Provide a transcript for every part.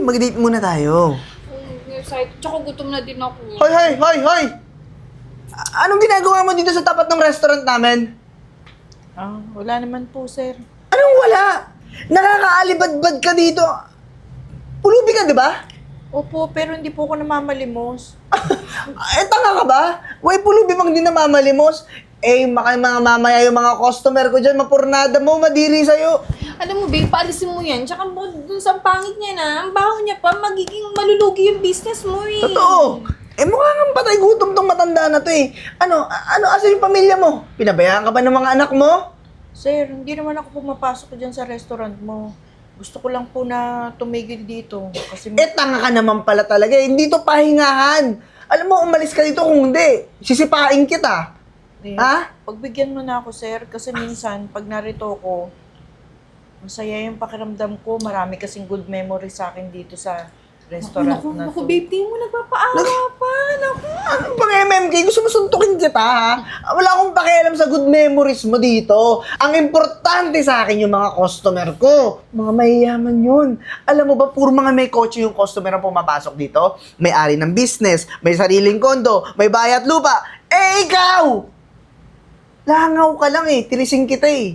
mag-date muna tayo. Excited. Tsaka gutom na din ako. Hoy, hoy, hoy, hoy! Anong ginagawa mo dito sa tapat ng restaurant namin? Wala naman po, sir. Anong wala? Nakakaalibadbad ka dito. Pulubi ka, di ba? Opo, pero hindi po ako namamalimos. Tanga ka ba? Way pulubi mang di namamalimos. Mga mamaya yung mga customer ko dyan, mapurnada mo, madiri sa'yo. Alam mo, babe, paalisin mo yan. Tsaka dun sa pangit niya na, ang baho niya pa, magiging malulugi yung business mo eh. Totoo. Mukha kang patay gutom tong matanda na to eh. Asa yung pamilya mo? Pinabayaan ka ba ng mga anak mo? Sir, hindi naman ako pumapasok dyan sa restaurant mo. Gusto ko lang po na tumigil dito. Kasi Tanga ka naman pala talaga eh. Hindi to pahingahan. Alam mo, umalis ka dito kung hindi. Sisipain kita. Ha? Pagbigyan mo na ako, sir. Kasi minsan, pag narito ko, masaya yung pakiramdam ko. Marami kasing good memory sa akin dito sa restaurant na Naku, to. babe, tingin mo nagpapaawa pa. Naku. Ano pang MMK? Gusto mo suntukin kita, ha? Wala akong pakialam sa good memories mo dito. Ang importante sa akin yung mga customer ko. Mga mayayaman yun. Alam mo ba, puro mga may kotse yung customer ang pumapasok dito? May ari ng business, may sariling kondo, may bayat lupa. Ikaw! Langaw ka lang eh. Tirising kita eh.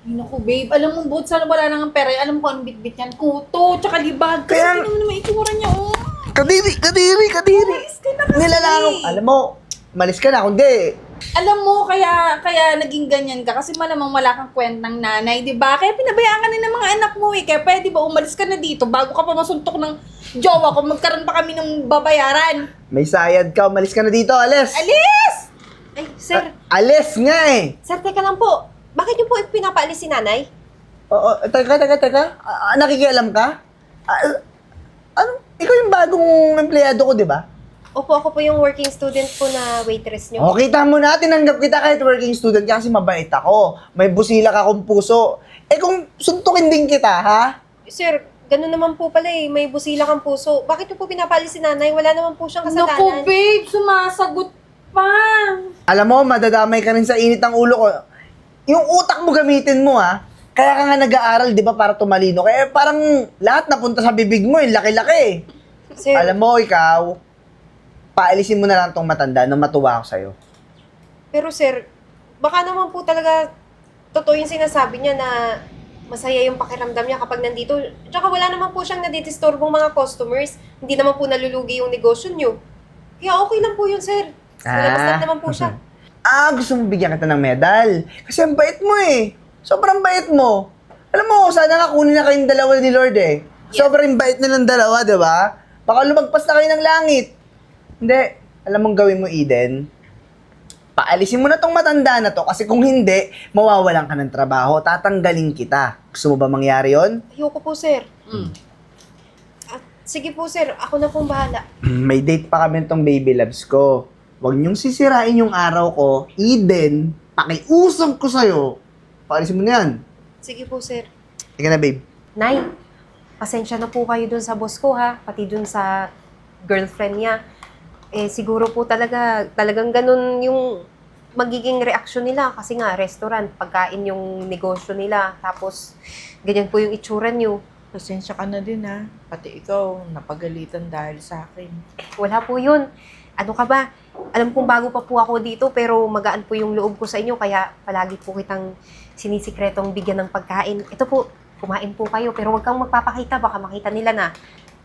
Ay, naku, babe. Alam mo, buot sana wala nang pera. Alam mo kung anong bitbit yan. Kuto, tsaka libag. Kasi Kaya- tingnan mo naman itsura niya, oh. Kadiri! Umalis ka na kasi. Nilalangaw. Alam mo, malis ka na. Kundi, Alam mo, kaya naging ganyan ka kasi malamang wala kang kwentang nanay, di ba? Kaya pinabayaan ka na ng mga anak mo eh. Kaya pwede ba umalis ka na dito bago ka pa masuntok ng jowa ko, magkaroon pa kami ng babayaran. may sayad ka. Umalis ka na dito. Alis! Alis! Ay, sir. Alis nga eh. Sir, teka lang po. Bakit niyo po pinapaalis si nanay? Oo, teka. Nakikialam ka? Ikaw yung bagong empleyado ko, di ba? Opo, ako po yung working student po na waitress niyo. O, kita mo na, tinanggap kita kahit working student ka kasi mabait ako. May busilak akong puso. Kung suntukin din kita, ha? Sir, ganun naman po pala eh. May busila kang puso. Bakit niyo po pinapaalis si nanay? Wala naman po siyang kasalanan. Naku, babe, sumasagot pa. Alam mo, madadamay ka rin sa init ng ulo ko. Yung utak mo gamitin mo, ha? Kaya ka nga nag-aaral, di ba, para tumalino. Kaya parang lahat napunta sa bibig mo, laki-laki. Sir, Alam mo, ikaw, paalisin mo na lang tong matanda nang matuwa ako sa'yo. pero sir, baka naman po talaga totoo yung sinasabi niya na masaya yung pakiramdam niya kapag nandito. Tsaka wala naman po siyang nadidisturbong mga customers. Hindi naman po nalulugi yung negosyo niyo. Kaya okay lang po yun, sir. Labas lang naman po siya. Gusto mo bigyan kita ng medal. Kasi ang bait mo eh. Sobrang bait mo. Alam mo, sana nga kunin na kayong dalawa ni Lord eh. Sobrang bait na ng dalawa, di ba? Baka lumagpas na kayo ng langit. Hindi. Alam mong gawin mo, Eden? Paalisin mo na tong matanda na to kasi kung hindi, mawawalan ka ng trabaho. Tatanggalin kita. Gusto mo ba mangyari yon? Ayoko po, sir. Sige po, sir. Ako na pong bahala. May date pa kami tong baby loves ko. Huwag niyong sisirain yung araw ko. Eden, pakiusap ko sa'yo. Paalisin mo na yan. Sige po, sir. Ika na, babe. Nay, pasensya na po kayo dun sa boss ko ha, pati dun sa girlfriend niya. Siguro po talagang ganun yung magiging reaksyon nila kasi nga restaurant, pagkain yung negosyo nila, tapos ganyan po yung itsura niyo. Pasensya ka na din, ha. Pati ikaw, napagalitan dahil sa akin. Wala po yun. Ano ka ba? Alam kong bago pa po ako dito pero magaan po yung loob ko sa inyo kaya palagi po kitang sinisikretong bigyan ng pagkain. Ito po, kumain po kayo pero huwag kang magpapakita baka makita nila na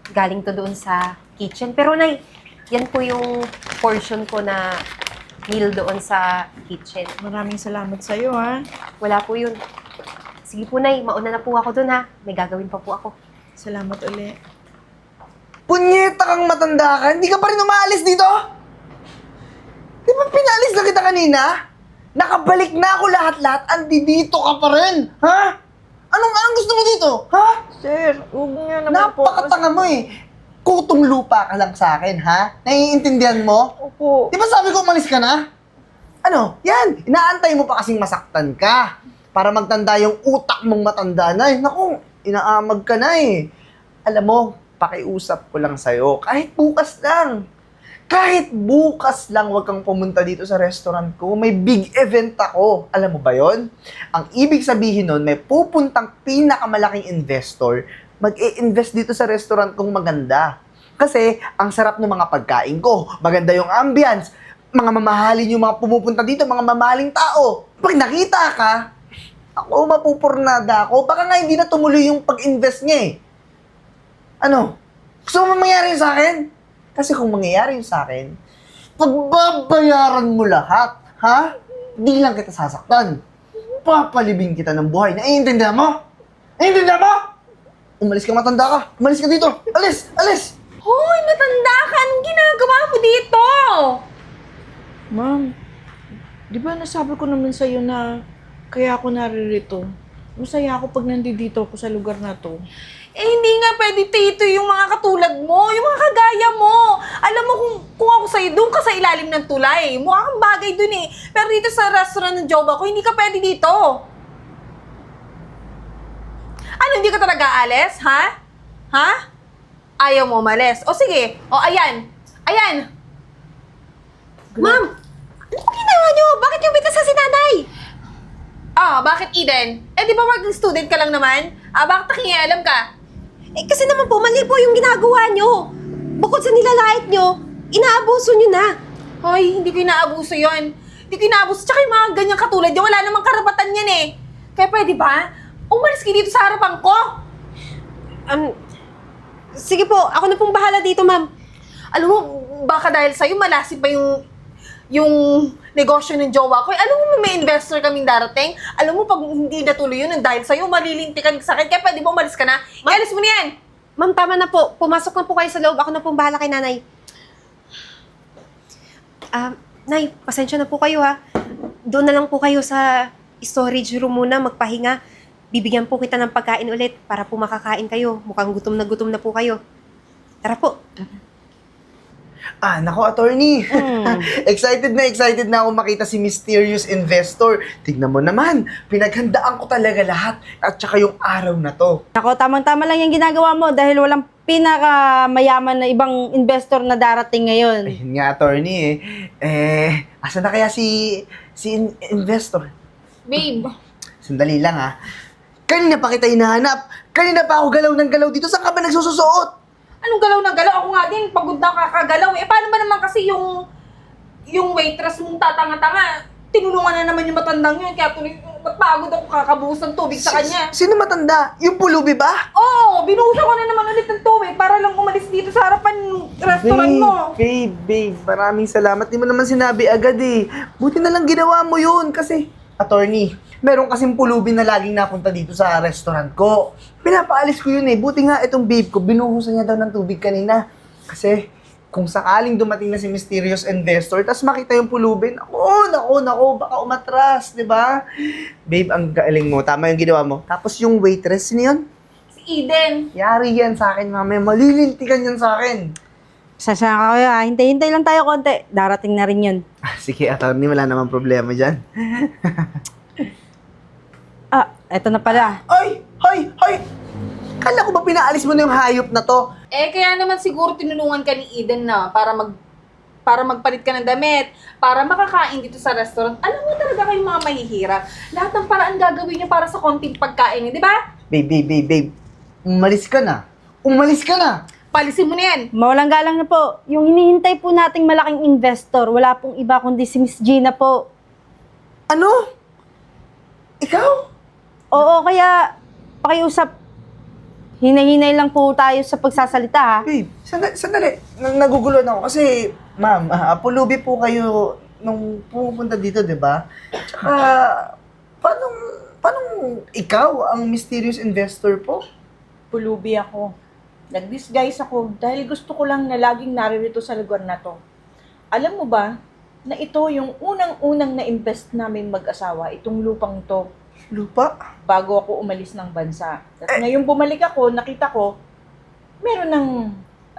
galing to doon sa kitchen. Pero Nay, yan po yung portion ko na meal doon sa kitchen. Maraming salamat sa'yo, ha. Wala po yun. Sige po Nay, mauna na po ako doon ha. May gagawin pa po ako. Salamat uli. Punyeta kang matanda ka, hindi ka pa rin umaalis dito? Di ba pinalis na kita kanina? Nakabalik na ako lahat-lahat, andi dito ka pa rin, ha? Anong gusto mo dito, ha? Sir, huwag niyo naman po. Napakatanga mo eh. Kutong lupa ka lang sa akin, ha? Naiintindihan mo? Opo. Di ba sabi ko umalis ka na? Ano? Yan, inaantay mo pa kasing masaktan ka. Para magtanda yung utak mong matanda na eh. Naku, inaamag ka na eh. Alam mo, pakiusap ko lang sa'yo, kahit bukas lang. Kahit bukas lang, wag kang pumunta dito sa restaurant ko. May big event ako. Alam mo ba yon? Ang ibig sabihin nun, may pupuntang pinakamalaking investor mag-i-invest dito sa restaurant kong maganda. Kasi, ang sarap ng mga pagkain ko. Maganda yung ambience. Mga mamahalin yung mga pumupunta dito, mga mamahaling tao. Pag nakita ka, ako mapupurnada ako. Baka nga hindi na tumuloy yung pag-invest niya eh. Ano? Gusto mo mangyari yun sa akin? Kasi kung mangyayari yun sa akin, pagbabayaran mo lahat, ha? Di lang kita sasaktan. Papalibing kita ng buhay. Naiintindihan mo? Naiintindihan mo? Umalis ka, matanda ka. Umalis ka dito. Alis! Alis! Hoy, matanda ka! Anong ginagawa mo dito? Ma'am, di ba nasabi ko naman sa'yo na kaya ako naririto? Masaya ako pag nandito ako sa lugar na to. Eh, hindi nga pwede, Tito, yung mga katulad mo, yung mga kagaya mo. Alam mo, kung ako sa'yo, doon ka sa ilalim ng tulay. Mukha kang bagay doon eh. Pero dito sa restaurant ng jowa ko, hindi ka pwede dito. Ano, hindi ka talaga alis, ha? Ha? Ayaw mo umalis. O sige, o ayan. Ayan. Ma'am, ano po ginawa niyo? Bakit yung bitas sa si nanay? Ah, bakit Eden? Eh, di ba working student ka lang naman? Ah, bakit nakikialam ka? Eh kasi naman po, mali po yung ginagawa niyo. Bukod sa nilalait niyo, inaabuso niyo na. Hoy, hindi ko inaabuso yun. Hindi ko inaabuso. Tsaka yung mga ganyang katulad niya, wala namang karapatan yan eh. Kaya pwede ba? Umalis ka dito sa harapan ko. Sige po, ako na pong bahala dito, ma'am. Alam mo, baka dahil sa'yo, malasin pa yung negosyo ng jowa ko. Alam mo, may investor kaming darating. Alam mo, pag hindi natuloy yun, dahil sa'yo, malilintikan sa akin. Kaya pwede ba umalis ka na? Ialis mo na yan! Ma'am, tama na po. Pumasok na po kayo sa loob. Ako na pong bahala kay nanay. Nay, pasensya na po kayo ha. Doon na lang po kayo sa storage room muna, magpahinga. Bibigyan po kita ng pagkain ulit para po makakain kayo. Mukhang gutom na po kayo. Tara po. Ah, nako, attorney. Excited na ako makita si Mysterious Investor. Tignan mo naman, pinaghandaan ko talaga lahat at saka yung araw na to. Ako, tamang-tama lang yung ginagawa mo dahil walang pinakamayaman na ibang investor na darating ngayon. Ayun nga, attorney asa na kaya si investor? Babe, Sandali lang ha. Kanina pa kita hinahanap. Kanina pa ako galaw ng galaw dito. Saan ka ba nagsususuot? anong galaw na galaw? Ako nga din, pagod na kakagalaw. Eh, paano ba naman kasi yung waitress mong tatanga-tanga? Tinulungan na naman yung matandang yun, kaya tuloy, pagod ako kakabuhos ng tubig sa kanya. Sino matanda? Yung pulubi ba? Oo, binuhusan ko na naman ulit ng tubig para lang umalis dito sa harapan ng restaurant mo. Babe, maraming salamat. Di mo naman sinabi agad eh. Buti na lang ginawa mo yun kasi, attorney, meron kasing pulubi na laging napunta dito sa restaurant ko. Pinapaalis ko yun eh. Buti nga itong babe ko, binuhusan niya daw ng tubig kanina. Kasi, kung sakaling dumating na si Mysterious Investor, tas makita yung pulubi, nako, baka umatras, di ba? Babe, ang galing mo. Tama yung ginawa mo. Tapos yung waitress, sino yun? Si Eden. Yari yan sa akin, mamaya. Malilintikan yan sa akin. Sasya ka kayo ha. Hintay-hintay lang tayo konti. Darating na rin yun. Sige, attorney, wala namang problema dyan. Eto na pala. Hoy! Kala ko ba pinaalis mo na yung hayop na to? Eh, kaya naman siguro tinulungan ka ni Eden na para magpalit ka ng damit, para makakain dito sa restaurant. Alam mo talaga kayong mga mahihirap. Lahat ng paraan gagawin niyo para sa konting pagkain, di ba? Babe. Umalis ka na. Palisin mo na yan. Mawalang galang na po. Yung hinihintay po nating malaking investor, wala pong iba kundi si Miss Gina po. Ano? Ikaw? Oo, kaya pakiusap. Hinay-hinay lang po tayo sa pagsasalita ha. Babe, sandali. Naguguluhan ako kasi, ma'am, pulubi po kayo nung pumunta dito, di ba? Tsaka, paano ikaw ang mysterious investor po? Pulubi ako. Nag-disguise ako dahil gusto ko lang na laging naririto sa lugar na to. Alam mo ba na ito yung unang-unang na-invest namin mag-asawa, itong lupang to, Lupa? bago ako umalis ng bansa. At ngayong bumalik ako, nakita ko, meron ng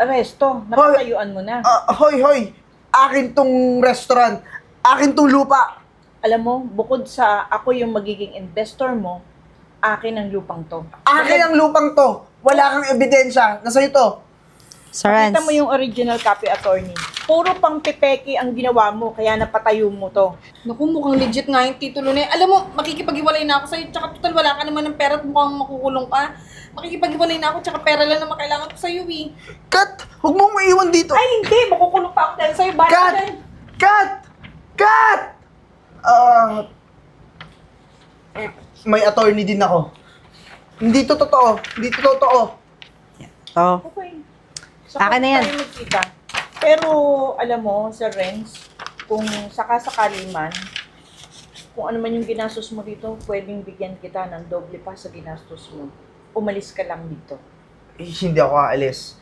resto, napatayuan mo na. Hoy! Akin tong restaurant. Akin tong lupa. Alam mo, bukod sa ako yung magiging investor mo, akin ang lupang to. Akin ang lupang to. Wala kang ebidensya. Nasa'yo to. Sarans. Kita mo yung original copy, attorney. Puro pang pipeki ang ginawa mo, kaya napatayo mo to. Naku, mukhang legit nga yung titulo na yun. Alam mo, makikipag-iwalay na ako sa'yo. Tsaka total, wala ka naman ng pera at mukhang makukulong ka. Makikipag-iwalay na ako, tsaka pera lang na makailangan ko sa'yo eh. Kat! Huwag mong maiwan dito! Ay, hindi! Makukulong pa ako dahil sa'yo. Bakit Kat! dyan? Kat! Kat! May attorney din ako. Hindi to totoo. Hindi to totoo. To. Okay. Akin na yan. tayo magkita. Pero, alam mo, Sir Renz, kung sakasakali man, kung ano man yung ginastos mo dito, pwedeng bigyan kita ng doble pa sa ginastos mo. Umalis ka lang dito. Eh, hindi ako aalis.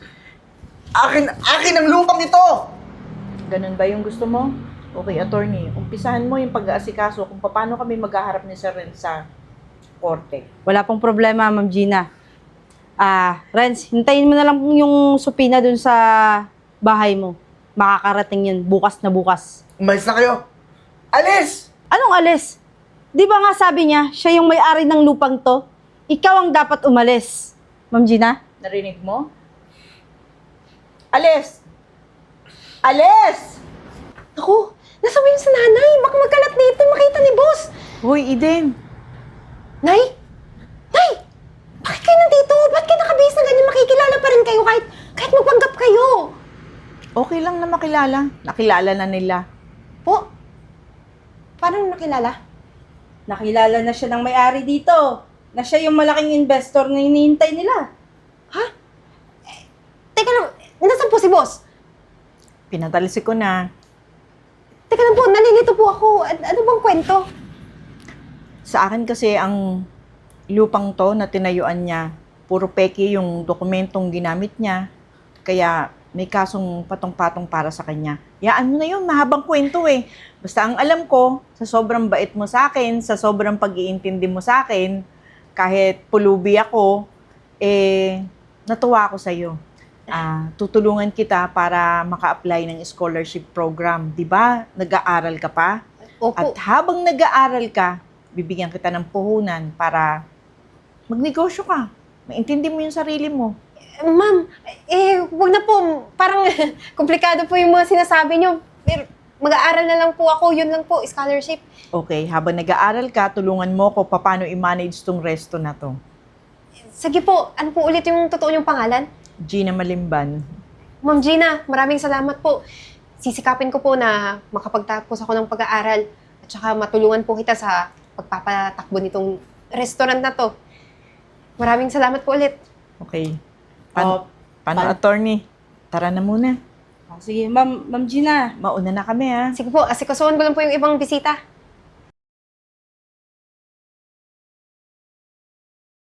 Akin ang lupang ito! Ganun ba yung gusto mo? Okay, attorney, umpisahan mo yung pag-aasikaso kung paano kami maghaharap ni Sir Renz sa korte. Wala pong problema, Ma'am Gina. Renz, hintayin mo na lang yung supina dun sa bahay mo. Makakarating yun, bukas na bukas. Umalis na kayo! Alis! Anong alis? Di ba nga sabi niya, siya yung may-ari ng lupang to? Ikaw ang dapat umalis. Ma'am Gina? Narinig mo? Alis! Alis! Ako, nasa mo yung sa nanay? Baka magkalat dito, makita ni boss. Hoy, Eden. Nay? Nay! Bakit kayo nandito? Ba't kayo nakabihis na ganyan? Makikilala pa rin kayo kahit magpanggap kayo. Okay lang na makilala. Nakilala na nila. Po? Paano mo nakilala? Nakilala na siya ng may-ari dito. Na siya yung malaking investor na hinihintay nila. Teka lang, nasan po si boss? Pinatalisi ko na. Teka lang po, nalilito po ako. Ano bang kwento? Sa akin kasi ang lupang to na tinayuan niya, puro peke yung dokumentong ginamit niya. Kaya may kasong patong-patong para sa kanya. Yaan mo na yun, mahabang kwento eh. Basta ang alam ko, sa sobrang bait mo sa akin, sa sobrang pag-iintindi mo sa akin, kahit pulubi ako, natuwa ako sa'yo. Tutulungan kita para maka-apply ng scholarship program. Di ba? Nag-aaral ka pa? Opo. At habang nag-aaral ka, bibigyan kita ng puhunan para magnegosyo ka. Maintindi mo yung sarili mo. Ma'am, wag na po. Parang komplikado po yung mga sinasabi niyo. Pero mag-aaral na lang po ako. Yun lang po, scholarship. Okay, habang nag-aaral ka, tulungan mo ko paano i-manage tong resto na to. Sige po, ano po ulit yung totoo niyong pangalan? Gina Malimban. Ma'am Gina, maraming salamat po. Sisikapin ko po na makapagtapos ako ng pag-aaral at saka matulungan po kita sa pagpapatakbo nitong restaurant na to. Maraming salamat po ulit. Okay. Paano, attorney? Tara na muna. Sige, Ma'am Gina. Mauna na kami, ha? Sige po, asikasuhan ko lang po yung ibang bisita.